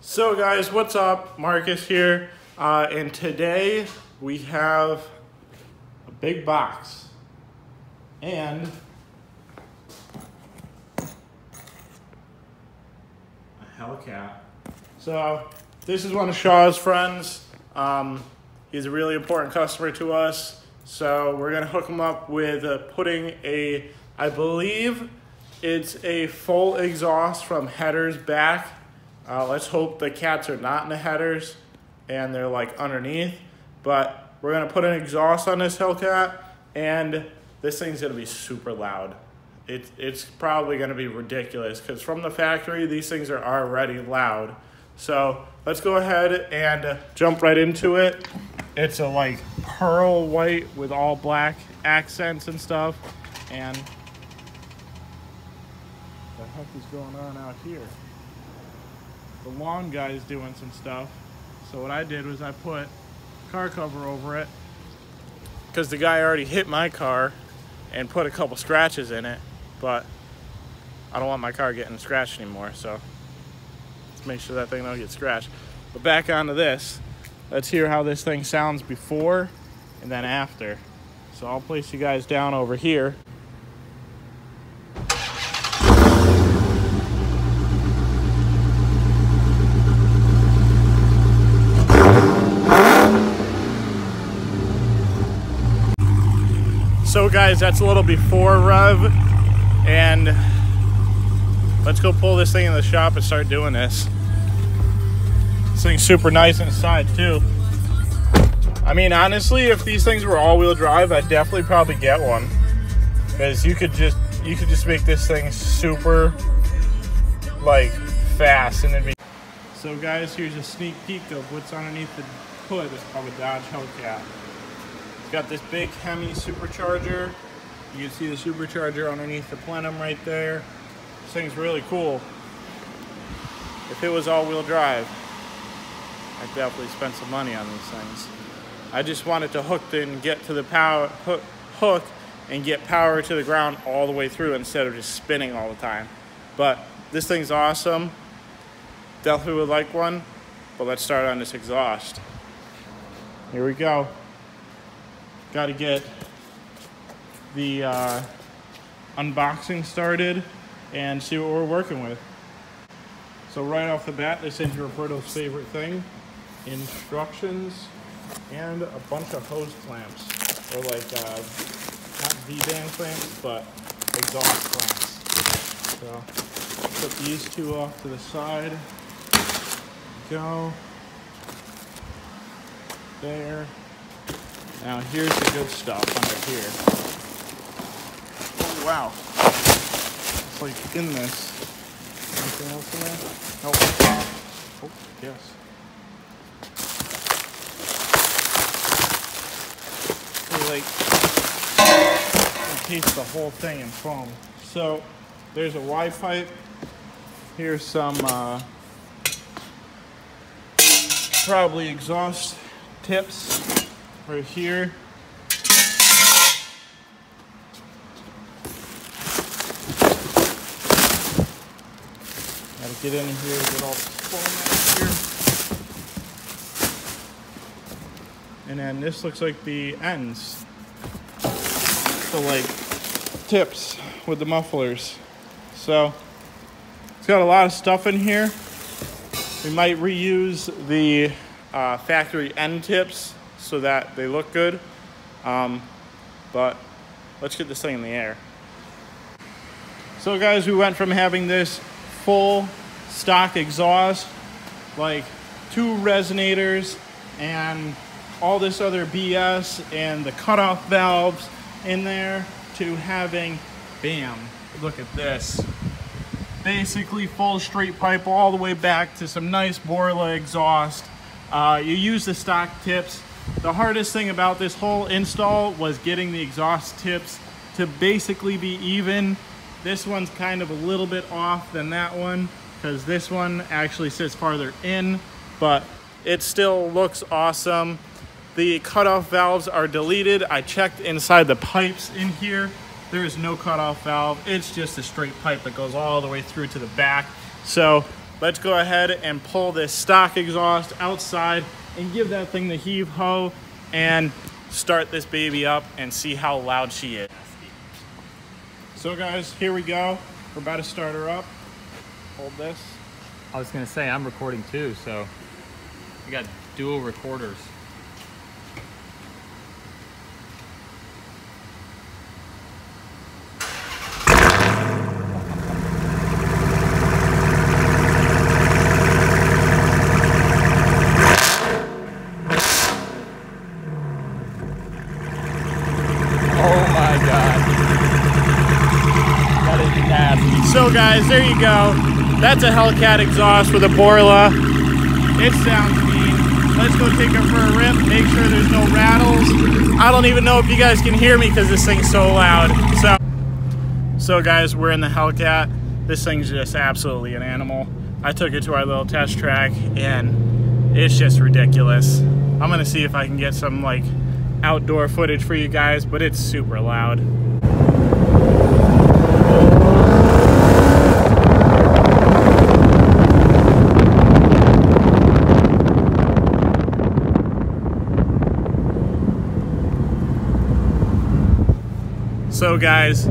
So guys, what's up? Marcus here, and today we have a big box and a Hellcat. So this is one of Shaw's friends. He's a really important customer to us, so we're gonna hook him up with putting a, I believe it's a full exhaust from headers back. Let's hope the cats are not in the headers and they're like underneath, but we're gonna put an exhaust on this Hellcat and this thing's gonna be super loud. It's probably gonna be ridiculous because from the factory, these things are already loud. So let's go ahead and jump right into it. It's a like pearl white with all black accents and stuff. And what the heck is going on out here? The lawn guy is doing some stuff. So what I did was I put car cover over it because the guy already hit my car and put a couple scratches in it, but I don't want my car getting scratched anymore, so let's make sure that thing don't get scratched. But back onto this, let's hear how this thing sounds before and then after. So I'll place you guys down over here. So guys, that's a little before rev, and let's go pull this thing in the shop and start doing this. This thing's super nice inside too. I mean, honestly, if these things were all-wheel drive, I'd definitely probably get one, because you could just make this thing super like fast, and it'd be. So guys, here's a sneak peek of what's underneath the hood of a Dodge Hellcat. It's got this big Hemi supercharger. You can see the supercharger underneath the plenum right there. This thing's really cool. If it was all-wheel drive, I'd definitely spend some money on these things. I just wanted to hook and get to the power hook and get power to the ground all the way through instead of just spinning all the time. But this thing's awesome. Definitely would like one. But let's start on this exhaust. Here we go. Got to get the unboxing started and see what we're working with. So right off the bat, this is Roberto's favorite thing: instructions and a bunch of hose clamps, or like not V-band clamps, but exhaust clamps. So put these two off to the side. Go there. Now here's the good stuff under here. Oh wow. It's like in this. Anything else in there? Nope. Oh, yes. So like encase the whole thing in foam. So there's a Y pipe. Here's some probably exhaust tips. Right here. Gotta get in here, get all the foam out here. And then this looks like the ends. So like tips with the mufflers. So it's got a lot of stuff in here. We might reuse the factory end tips so that they look good, but let's get this thing in the air. So guys, we went from having this full stock exhaust, like 2 resonators and all this other BS and the cutoff valves in there, to having, bam, look at this. Basically full straight pipe all the way back to some nice Borla exhaust. You use the stock tips. The hardest thing about this whole install was getting the exhaust tips to basically be even. This one's kind of a little bit off than that one, because this one actually sits farther in, but it still looks awesome. The cutoff valves are deleted. I checked inside the pipes in here. There is no cutoff valve. It's just a straight pipe that goes all the way through to the back. So let's go ahead and pull this stock exhaust outside and give that thing the heave-ho and start this baby up and see how loud she is. So guys, here we go. We're about to start her up. Hold this. I was gonna say, I'm recording too, so we got dual recorders. So guys, there you go. That's a Hellcat exhaust with a Borla. It sounds mean. Let's go take her for a rip, make sure there's no rattles. I don't even know if you guys can hear me because this thing's so loud. So guys, we're in the Hellcat. This thing's just absolutely an animal. I took it to our little test track and it's just ridiculous. I'm gonna see if I can get some like outdoor footage for you guys, but it's super loud. So guys,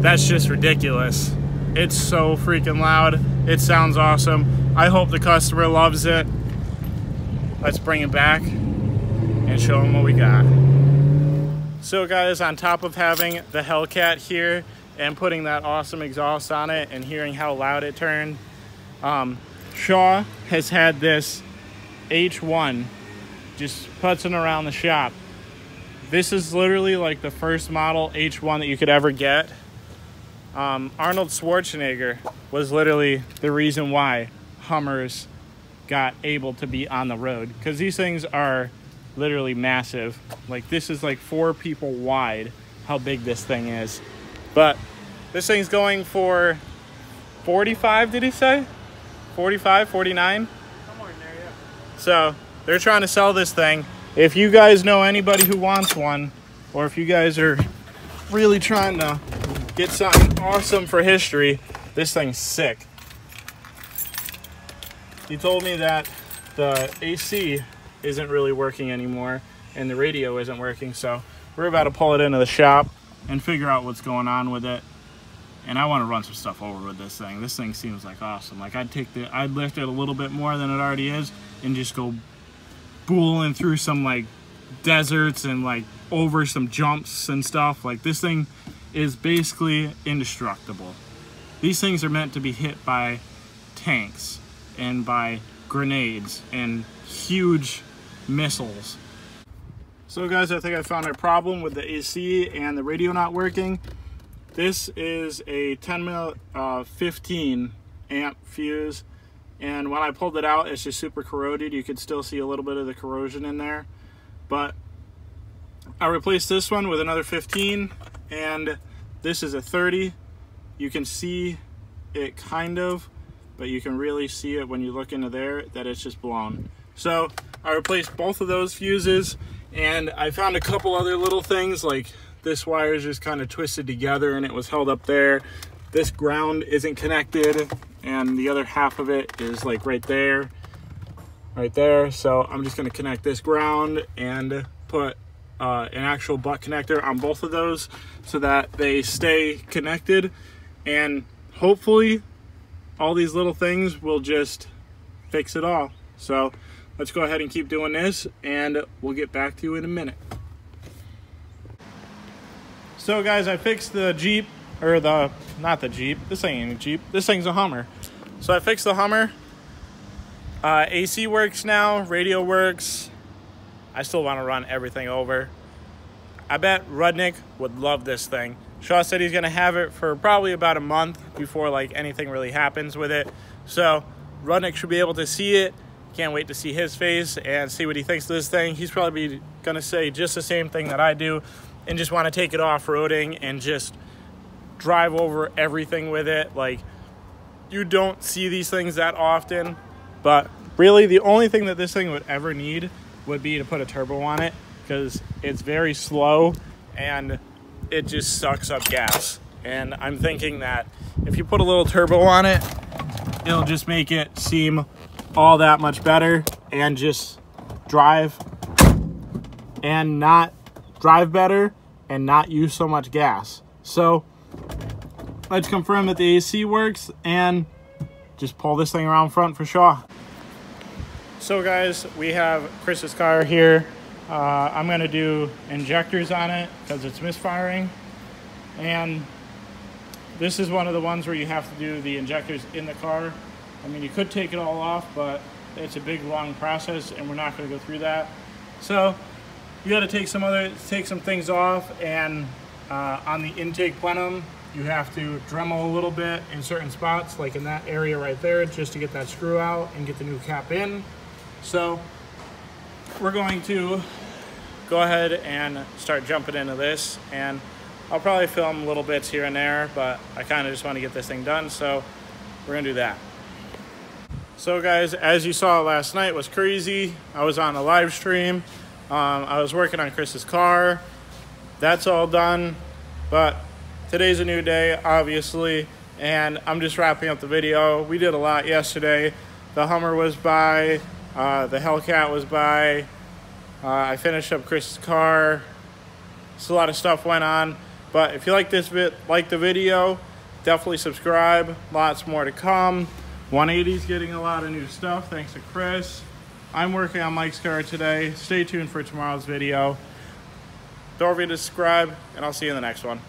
that's just ridiculous. It's so freaking loud. It sounds awesome. I hope the customer loves it. Let's bring it back and show them what we got. So guys, on top of having the Hellcat here and putting that awesome exhaust on it and hearing how loud it turned, Shaw has had this H1 just putzing around the shop. This is literally like the first model H1 that you could ever get. Arnold Schwarzenegger was literally the reason why Hummers got able to be on the road, because these things are literally massive. Like, this is like 4 people wide, how big this thing is. But this thing's going for 45, did he say? 45, 49? Somewhere in there, yeah. So they're trying to sell this thing. If you guys know anybody who wants one, or if you guys are really trying to get something awesome for history, this thing's sick. He told me that the AC isn't really working anymore and the radio isn't working, so we're about to pull it into the shop and figure out what's going on with it. And I want to run some stuff over with this thing. This thing seems like awesome. Like, I'd lift it a little bit more than it already is and just go booling through some like deserts and like over some jumps and stuff. Like, this thing is basically indestructible. These things are meant to be hit by tanks and by grenades and huge missiles. So guys, I think I found a problem with the AC and the radio not working. This is a 10-15 amp fuse. And when I pulled it out, it's just super corroded. You could still see a little bit of the corrosion in there. But I replaced this one with another 15, and this is a 30. You can see it kind of, but you can really see it when you look into there that it's just blown. So I replaced both of those fuses, and I found a couple other little things, like this wire is just kind of twisted together and it was held up there. This ground isn't connected, and the other half of it is like right there. So I'm just going to connect this ground and put an actual butt connector on both of those so that they stay connected, and hopefully all these little things will just fix it all. So let's go ahead and keep doing this, and we'll get back to you in a minute. So guys, I fixed the Jeep, or not the Jeep, this ain't a Jeep, this thing's a Hummer. So I fixed the Hummer. AC works now, radio works. I still want to run everything over. I bet Rudnick would love this thing. Shaw said he's gonna have it for probably about a month before like anything really happens with it. So Rudnick should be able to see it. Can't wait to see his face and see what he thinks of this thing. He's probably gonna say just the same thing that I do and just want to take it off-roading and just drive over everything with it. Like, you don't see these things that often, but really the only thing that this thing would ever need would be to put a turbo on it, because it's very slow and it just sucks up gas. And I'm thinking that if you put a little turbo on it, it'll just make it seem all that much better, and just drive better and not use so much gas. So let's confirm that the AC works and just pull this thing around front for sure. So guys, we have Chris's car here. I'm gonna do injectors on it because it's misfiring. And this is one of the ones where you have to do the injectors in the car. I mean, you could take it all off, but it's a big, long process, and we're not gonna go through that. So you gotta take some things off, and on the intake plenum, you have to Dremel a little bit in certain spots, like in that area right there, just to get that screw out and get the new cap in. So we're going to go ahead and start jumping into this, and I'll probably film little bits here and there, but I kind of just want to get this thing done, so we're gonna do that. So guys, as you saw last night was crazy. I was on a live stream. I was working on Chris's car. That's all done, but today's a new day, obviously, and I'm just wrapping up the video. We did a lot yesterday. The Hummer was by, the Hellcat was by. I finished up Chris's car. So a lot of stuff went on. But if you like this like the video, definitely subscribe. Lots more to come. 180's getting a lot of new stuff thanks to Chris. I'm working on Mike's car today. Stay tuned for tomorrow's video. Don't forget to subscribe, and I'll see you in the next one.